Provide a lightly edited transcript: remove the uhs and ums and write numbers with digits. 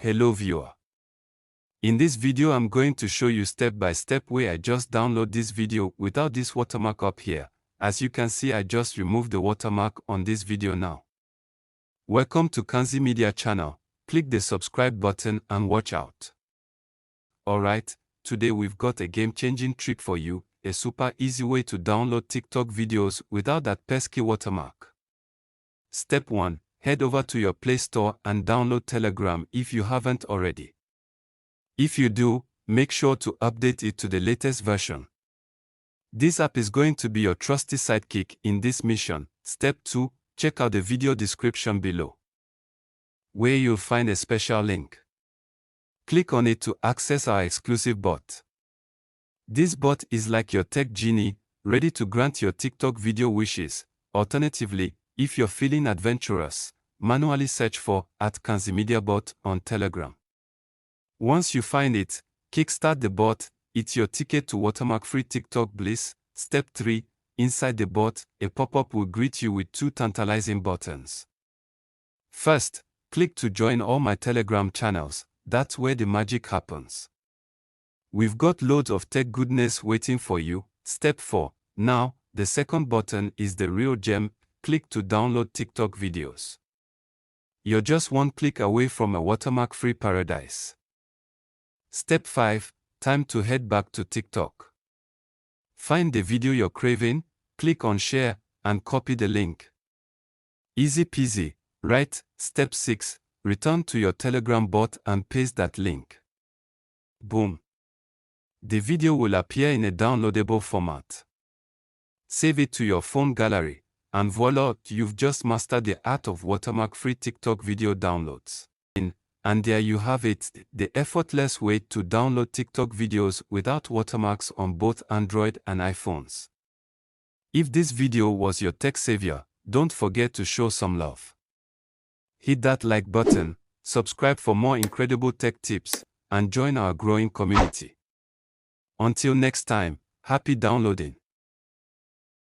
Hello viewer. In this video I'm going to show you step-by-step way I just download this video without this watermark up here. As you can see, I just removed the watermark on this video now. Welcome to Kanzy Media channel. Click the subscribe button and watch out. Alright, today we've got a game-changing trick for you, a super easy way to download TikTok videos without that pesky watermark. Step 1. Head over to your Play Store and download Telegram if you haven't already. If you do, make sure to update it to the latest version. This app is going to be your trusty sidekick in this mission. Step 2. Check out the video description below, where you'll find a special link. Click on it to access our exclusive bot. This bot is like your tech genie, ready to grant your TikTok video wishes. Alternatively, if you're feeling adventurous, manually search for @KanzyMediaBot on Telegram. Once you find it, kickstart the bot. It's your ticket to watermark-free TikTok bliss. Step 3. Inside the bot, a pop-up will greet you with 2 tantalizing buttons. First, click to join all my Telegram channels. That's where the magic happens. We've got loads of tech goodness waiting for you. Step 4. Now, the second button is the real gem. Click to download TikTok videos. You're just one click away from a watermark-free paradise. Step 5. Time to head back to TikTok. Find the video you're craving, click on share, and copy the link. Easy peasy, right? Step 6. Return to your Telegram bot and paste that link. Boom. The video will appear in a downloadable format. Save it to your phone gallery, and voila, you've just mastered the art of watermark-free TikTok video downloads. And there you have it, the effortless way to download TikTok videos without watermarks on both Android and iPhones. If this video was your tech savior, don't forget to show some love. Hit that like button, subscribe for more incredible tech tips, and join our growing community. Until next time, happy downloading.